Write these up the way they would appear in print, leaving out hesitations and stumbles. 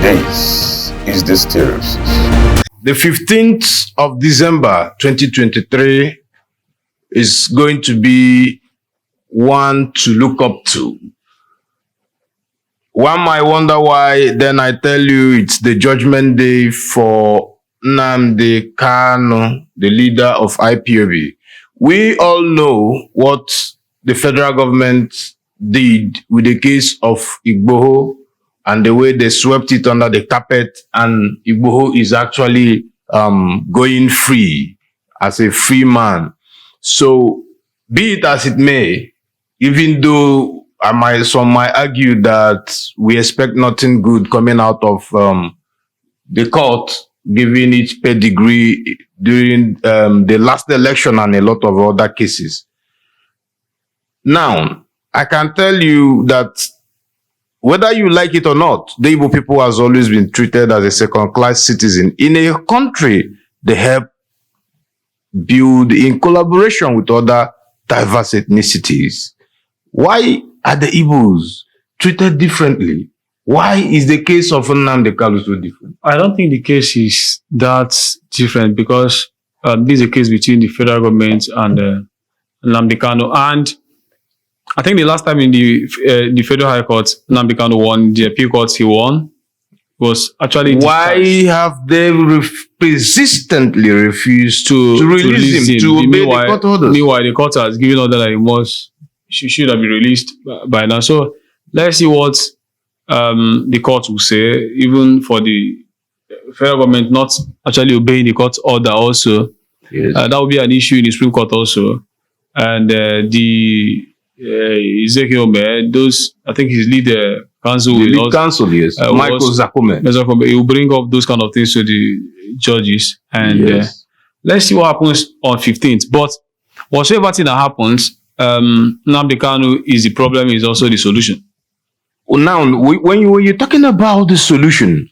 This is the Stereosis. The 15th of December 2023 is going to be one to look up to. One might wonder why, then I tell you it's the judgment day for Nnamdi Kanu, the leader of IPOB. We all know what the federal government did with the case of Igboho and the way they swept it under the carpet, and Igboho is actually going free as a free man. So be it as it may, even though some might argue that we expect nothing good coming out of the court, giving it pedigree during the last election and a lot of other cases. Now, I can tell you that whether you like it or not, the Igbo people has always been treated as a second-class citizen in a country they help build in collaboration with other diverse ethnicities. Why are the Igbos treated differently? Why is the case of Nnamdi Kanu so different? I don't think the case is that different because this is a case between the federal government and Nnamdi Kanu. And I think the last time in the federal high court, Nnamdi Kanu won, the appeal court he won, was actually why have they persistently refused to release him, to obey the court orders? Meanwhile, the court has given order that she should have been released by now. So let's see what the court will say, even for the federal government not actually obeying the court order also. Yes. That will be an issue in the Supreme Court also. And Ezekiel Mayor, I think his lead counsel, yes, Michael Zakome. He will bring up those kind of things to the judges, and yes. Let's see what happens on 15th. But whatever thing that happens, Nnamdi Kanu is the problem, is also the solution. Well, now, when you're talking about the solution,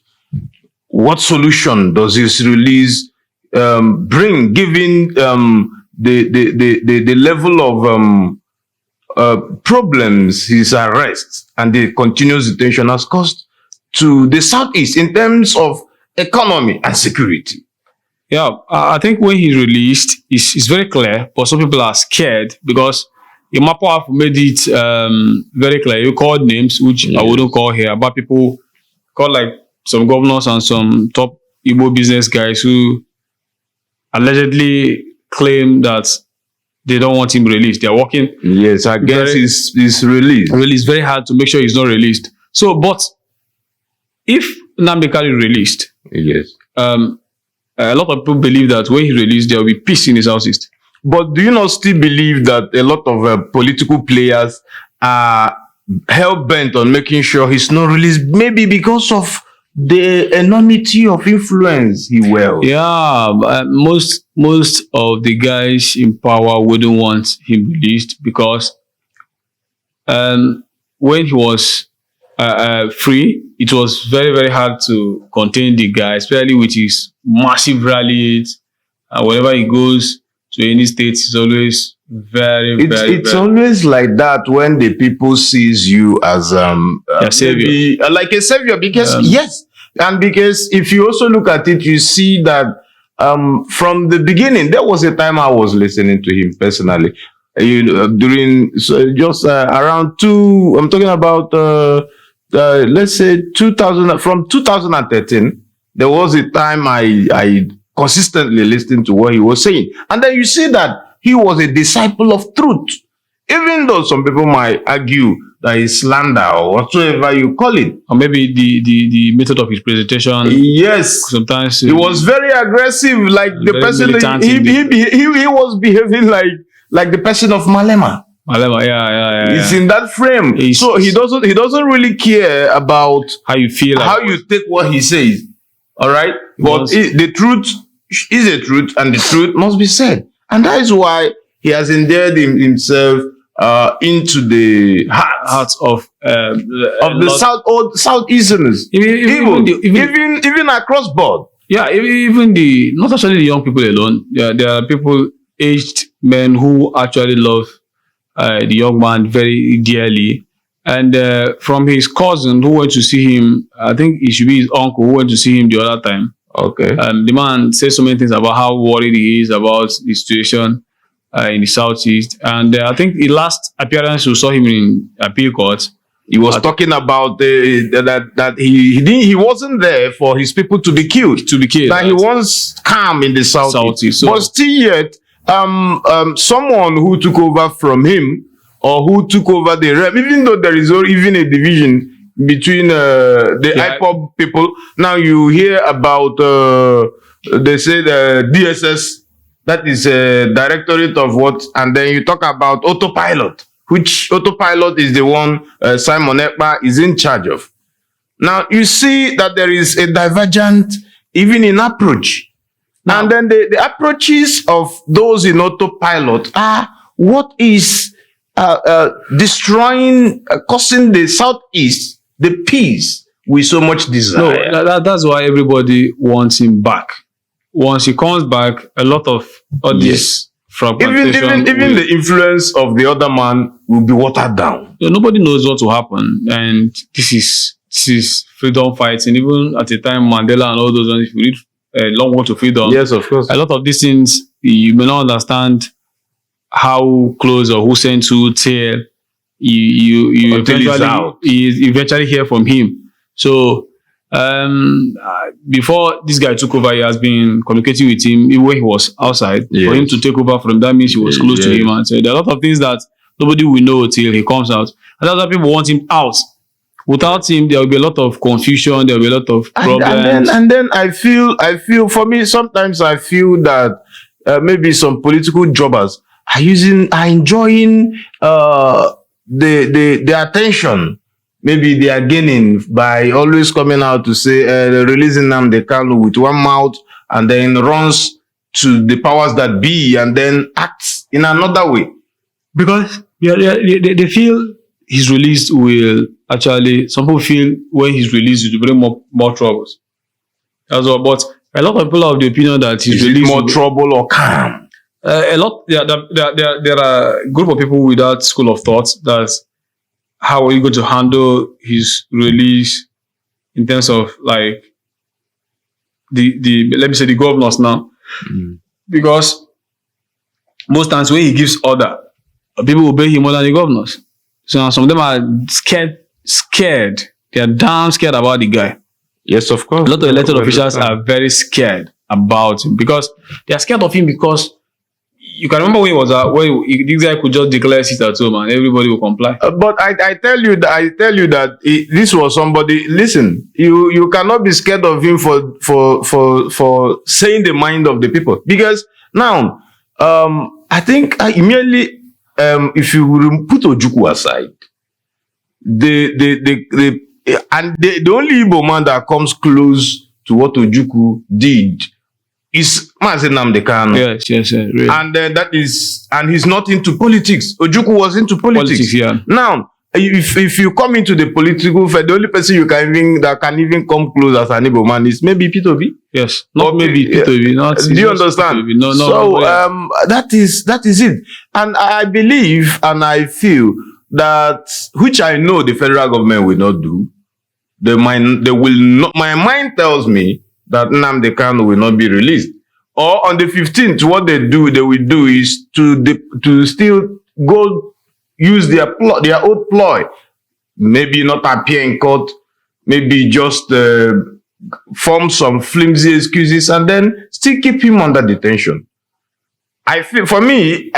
what solution does this release bring, given the level of problems his arrest and the continuous detention has caused to the Southeast in terms of economy and security? Yeah, I think when he's released, it's very clear, but some people are scared because Imapo have made it very clear. You called names, which I wouldn't call here, but people call like some governors and some top Igbo business guys who allegedly claim that they don't want him released. They are working. Yes, I guess he's released. Really, it's very hard to make sure he's not released. So, but if Nnamdi Kanu is released, yes, a lot of people believe that when he's released, there will be peace in the Southeast. But do you not still believe that a lot of political players are hell-bent on making sure he's not released, maybe because of the enormity of influence he wields? Yeah, most of the guys in power wouldn't want him released because when he was free, it was very, very hard to contain the guy, especially with his massive rallies. Whenever he goes to any state, it's always it's always like that when the people sees you as a savior, like a savior, because yes, and because if you also look at it, you see that from the beginning, there was a time I was listening to him personally, during around I'm talking about let's say 2013. There was a time I consistently listened to what he was saying, and then you see that he was a disciple of truth, even though some people might argue that is slander or whatsoever you call it, or maybe the method of his presentation. Yes, sometimes he was very aggressive, like the person he was behaving like the person of Malema. Yeah. It's in that frame. So he doesn't really care about how you feel, how you take what he says. All right, but the truth is a truth, and the truth must be said, and that is why he has endeared himself into the hearts of the Southeasterners, even across board. Yeah, even not actually the young people alone. Yeah, there are people, aged men, who actually love the young man very dearly. And from his cousin who went to see him, I think it should be his uncle who went to see him the other time. Okay. The man said so many things about how worried he is about the situation in the southeast. And I think the last appearance we saw him in appeal court, He was talking about that he wasn't there for his people to be killed. That he wants calm in the southeast. So, but still yet, someone who took over from him or who took over the rep, even though there is even a division between the IPOB people. Now you hear about they say the DSS, that is Directorate of what, and then you talk about autopilot, which autopilot is the one Simon Ekpa is in charge of. Now you see that there is a divergent even in approach. Now, and then the approaches of those in autopilot are what is destroying, causing the southeast the peace we so much desire. No, that's why everybody wants him back. Once he comes back, a lot of all this fragmentation. Even the influence of the other man will be watered down. Nobody knows what will happen, and this is freedom fighting. Even at the time Mandela and all those ones, if you read Long Walk to Freedom, yes, of course, a lot of these things you may not understand how close or who sent who till you eventually hear from him. So before this guy took over, he has been communicating with him even when he was outside. Yes. For him to take over from that means he was close to him, and so there are a lot of things that nobody will know till he comes out. And that's why people want him out. Without him, there will be a lot of confusion. There will be a lot of problems. And then I feel for me sometimes I feel that maybe some political jobbers are enjoying the attention maybe they are gaining by always coming out to say releasing Nnamdi Kanu with one mouth and then runs to the powers that be and then acts in another way. Because they feel his release will actually, some people feel when he's released it will bring more troubles. As well, but a lot of people are of the opinion that his release more trouble or calm. There are a group of people with that school of thought that how are you going to handle his release in terms of like the let me say the governors now, because most times when he gives order, people obey him more than the governors. So some of them are scared. They are damn scared about the guy. Yes, of course. A lot of elected officials are very scared about him because they are scared of him because you can remember when he was this guy could just declare sit at home and everybody will comply. But I tell you that this was somebody. Listen, you cannot be scared of him for saying the mind of the people, because now I think immediately if you put Ojukwu aside, the only Igbo man that comes close to what Ojukwu did is Nnamdi Kanu. Yes, really. And he's not into politics. Ojukwu was into politics. Yeah. Now, if you come into the political field, the only person that can even come close as an Igbo man is maybe P2B. Yes, not maybe P2B. Not. Do you understand? P2B. No. So that is it. And I believe and I feel that, which I know the federal government will not do. They will not. My mind tells me that Nnamdi Kanu will not be released. Or on the 15th, what they will do is to still go use their old ploy. Maybe not appear in court, maybe just form some flimsy excuses and then still keep him under detention. I feel, for me,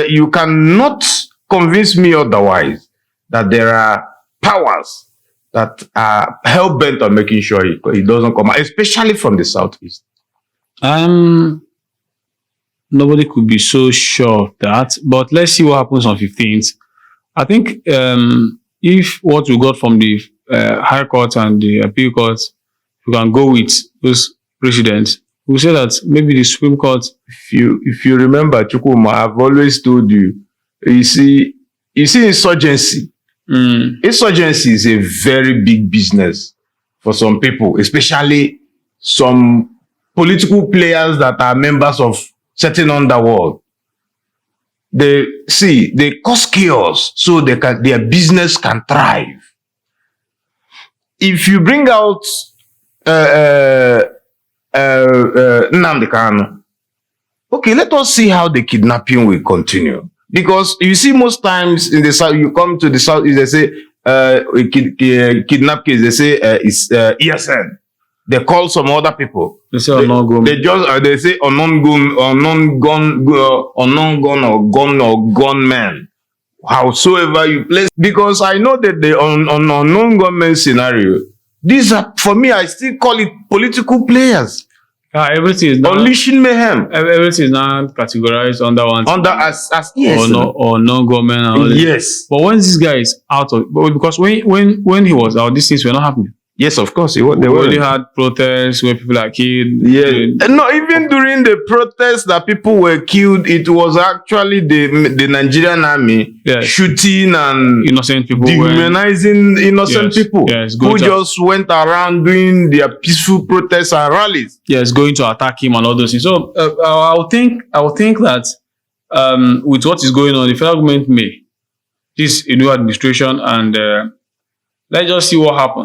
you cannot convince me otherwise that there are powers that are hell-bent on making sure he doesn't come out, especially from the southeast. Nobody could be so sure of that, but let's see what happens on 15th. I think if what we got from the High Court and the Appeal Court, we can go with those precedents, we'll say that maybe the Supreme Court. If you remember, Chukwuma, I've always told you, you see insurgency. Insurgency is a very big business for some people, especially some political players that are members of certain underworld. they cause chaos so their business can thrive. If you bring out Nnamdi Kanu, okay, let us see how the kidnapping will continue. Because you see, most times in the south, you come to the south, they say kidnap case, they say it's ESN. They call some other people. They say unknown gun. They say unknown gun or gunmen. Howsoever you place, because I know that the unknown gunmen scenario, these are, for me, I still call it political players. Everything is not unleashing mayhem. Everything is not categorized under one. Under as yes. Or non-government. Yes. But when this guy is out of, because when he was out, these things were not happening. Yes, of course. They already had protests where people are killed. Yeah. No, even during the protests that people were killed, it was actually the Nigerian army shooting and innocent people, dehumanizing innocent people who just went around doing their peaceful protests and rallies. Yes, going to attack him and all those things. So I would think that with what is going on, the federal government may, this is a new administration, and let's just see what happens.